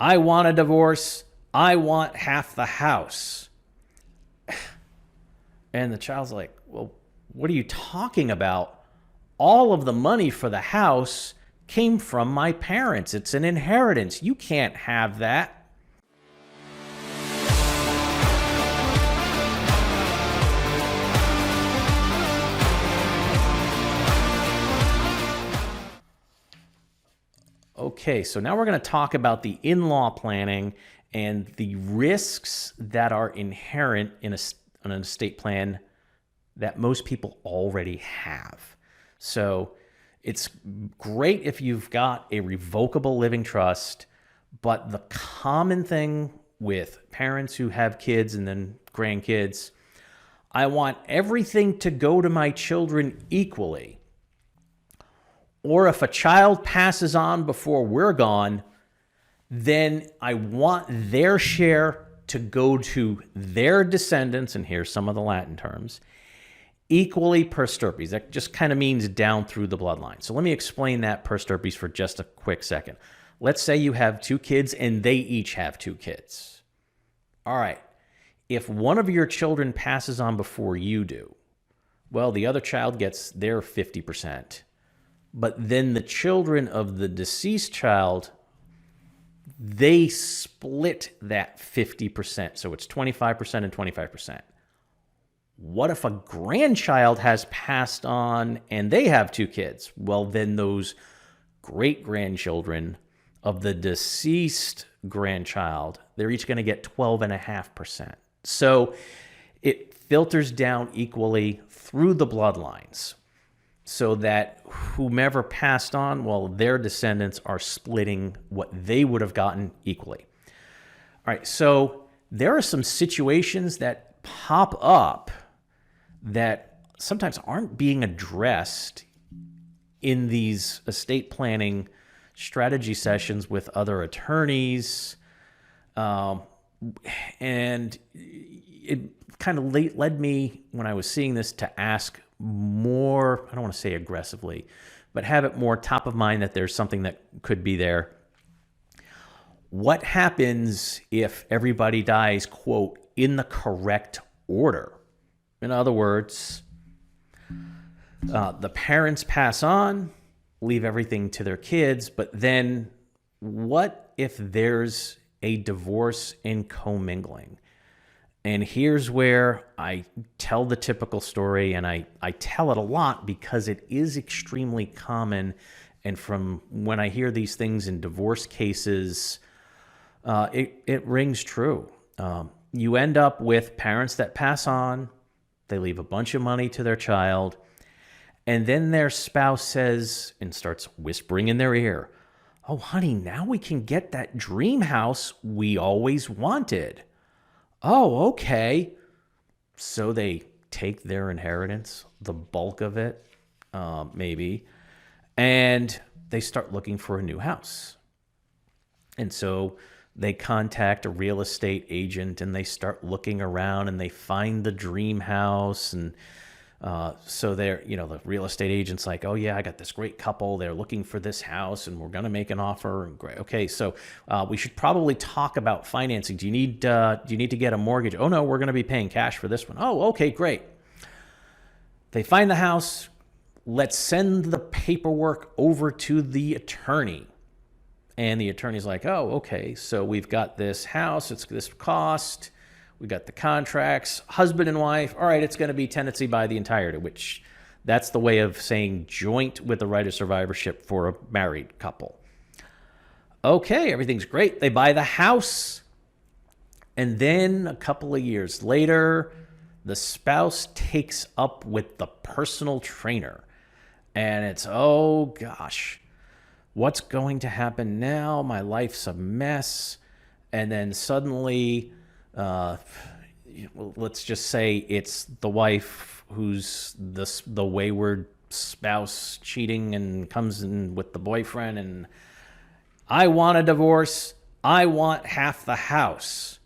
I want a divorce. I want half the house. And the child's like, well, what are you talking about? All of the money for the house came from my parents. It's an inheritance. You can't have that. Okay, so now we're going to talk about the in-law planning and the risks that are inherent in an estate plan that most people already have. So it's great if you've got a revocable living trust, but the common thing with parents who have kids and then grandkids, I want everything to go to my children equally. Or if a child passes on before we're gone, then I want their share to go to their descendants, and here's some of the Latin terms, equally per stirpes. That just kind of means down through the bloodline. So let me explain that per stirpes for just a quick second. Let's say you have 2 kids and they each have 2 kids. All right. If one of your children passes on before you do, well, the other child gets their 50%. But then the children of the deceased child, they split that 50%. So it's 25% and 25%. What if a grandchild has passed on and they have 2 kids? Well, then those great-grandchildren of the deceased grandchild, they're each going to get 12.5%. So it filters down equally through the bloodlines, so that whomever passed on, well, their descendants are splitting what they would have gotten equally. All right, so there are some situations that pop up that sometimes aren't being addressed in these estate planning strategy sessions with other attorneys. And it kind of led me, when I was seeing this, to ask more, I don't want to say aggressively, but have it more top of mind that there's something that could be there. What happens if everybody dies, quote, in the correct order? In other words, the parents pass on, leave everything to their kids, but then what if there's a divorce and commingling? And here's where I tell the typical story, and I tell it a lot because it is extremely common. And from when I hear these things in divorce cases, it rings true. You end up with parents that pass on, they leave a bunch of money to their child, and then their spouse says and starts whispering in their ear, "Oh, honey, now we can get that dream house we always wanted." Oh, okay. So they take their inheritance, the bulk of it, maybe, and they start looking for a new house. And so they contact a real estate agent and they start looking around and they find the dream house. And so they're, the real estate agent's like, "Oh yeah, I got this great couple. They're looking for this house and we're going to make an offer." And great. Okay. So we should probably talk about financing. Do you need to get a mortgage? "Oh no, we're going to be paying cash for this one." "Oh, okay, great." They find the house. Let's send the paperwork over to the attorney. And the attorney's like, "Oh, okay. So we've got this house. It's this cost. We got the contracts, husband and wife. All right, it's going to be tenancy by the entirety," which that's the way of saying joint with the right of survivorship for a married couple. Okay, everything's great. They buy the house. And then a couple of years later, the spouse takes up with the personal trainer. And it's, oh gosh, what's going to happen now? My life's a mess. And then suddenly, let's just say it's the wife who's the wayward spouse cheating and comes in with the boyfriend, and "I want a divorce. I want half the house."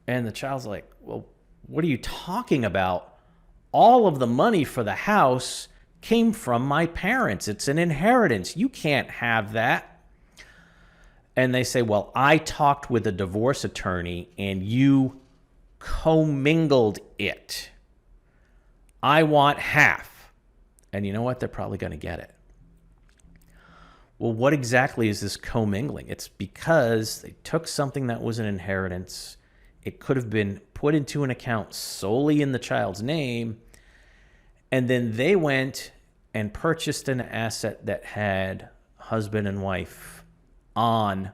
And the child's like, "Well, what are you talking about? All of the money for the house came from my parents. It's an inheritance. You can't have that." and they say, well, I talked with a divorce attorney and you commingled it. I want half. And you know what? They're probably going to get it. Well, what exactly is this commingling? It's because they took something that was an inheritance. It could have been put into an account solely in the child's name, and then they went and purchased an asset that had husband and wife on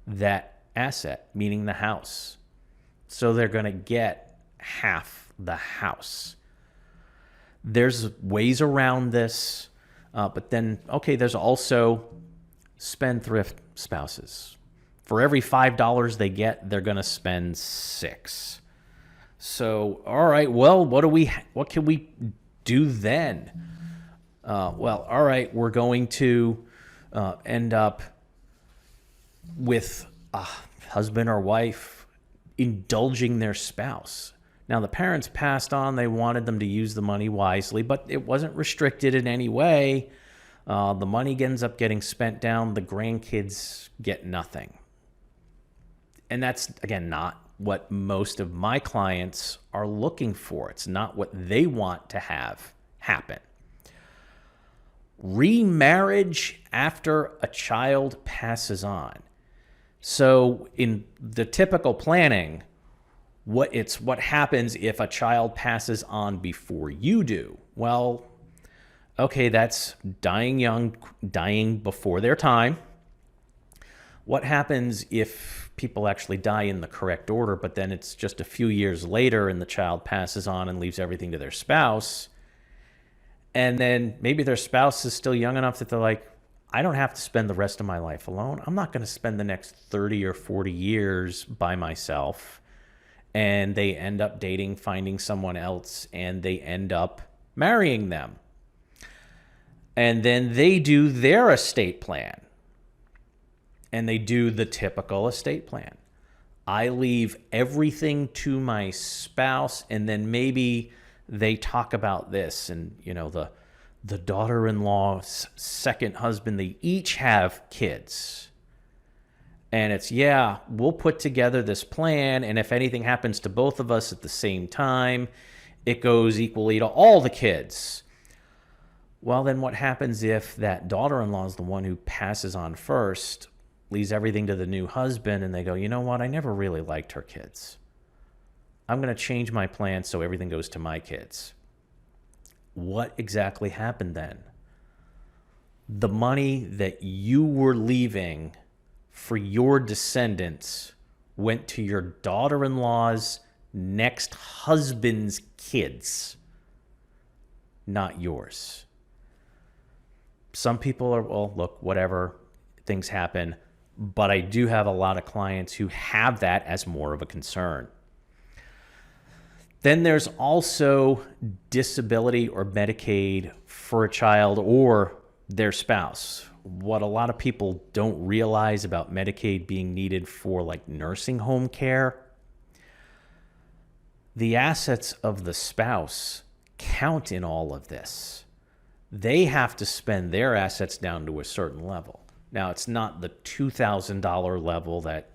that asset, meaning the house. So they're going to get half the house. There's ways around this, but then, okay, there's also spendthrift spouses. For every $5 they get, they're going to spend $6. So, all right, well, what can we do then? Well, all right, we're going to end up with a husband or wife indulging their spouse. Now, the parents passed on. They wanted them to use the money wisely, but it wasn't restricted in any way. The money ends up getting spent down. The grandkids get nothing. And that's, again, not what most of my clients are looking for. It's not what they want to have happen. Remarriage after a child passes on. So in the typical planning, what happens if a child passes on before you do? Well, okay, that's dying young, dying before their time. What happens if people actually die in the correct order, but then it's just a few years later and the child passes on and leaves everything to their spouse? And then maybe their spouse is still young enough that they're like, I don't have to spend the rest of my life alone. I'm not going to spend the next 30 or 40 years by myself. And they end up dating, finding someone else, and they end up marrying them. And then they do their estate plan. And they do the typical estate plan. I leave everything to my spouse, and then maybe they talk about this, and the daughter-in-law's second husband, they each have kids. And it's, yeah, we'll put together this plan, and if anything happens to both of us at the same time, it goes equally to all the kids. Well, then what happens if that daughter-in-law is the one who passes on first, leaves everything to the new husband, and they go, you know what, I never really liked her kids. I'm going to change my plan so everything goes to my kids. What exactly happened then? The money that you were leaving for your descendants went to your daughter-in-law's next husband's kids, not yours. Some people are, well, look, whatever, things happen. But I do have a lot of clients who have that as more of a concern. Then there's also disability or Medicaid for a child or their spouse. What a lot of people don't realize about Medicaid being needed for like nursing home care, the assets of the spouse count in all of this. They have to spend their assets down to a certain level. Now, it's not the $2,000 level that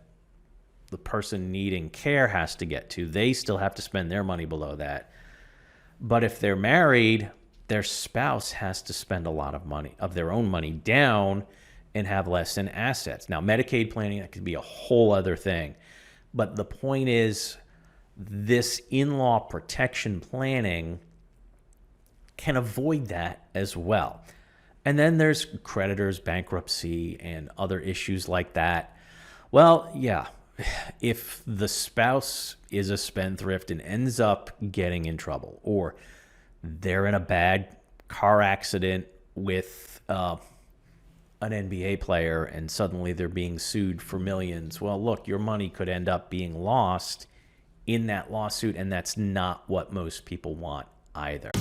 the person needing care has to get to. They still have to spend their money below that. But if they're married, their spouse has to spend a lot of money, of their own money, down and have less in assets. Now, Medicaid planning, that could be a whole other thing. But the point is, this in-law protection planning can avoid that as well. And then there's creditors, bankruptcy, and other issues like that. Well, yeah, if the spouse is a spendthrift and ends up getting in trouble, or they're in a bad car accident with an NBA player and suddenly they're being sued for millions, well, look, your money could end up being lost in that lawsuit, and that's not what most people want either.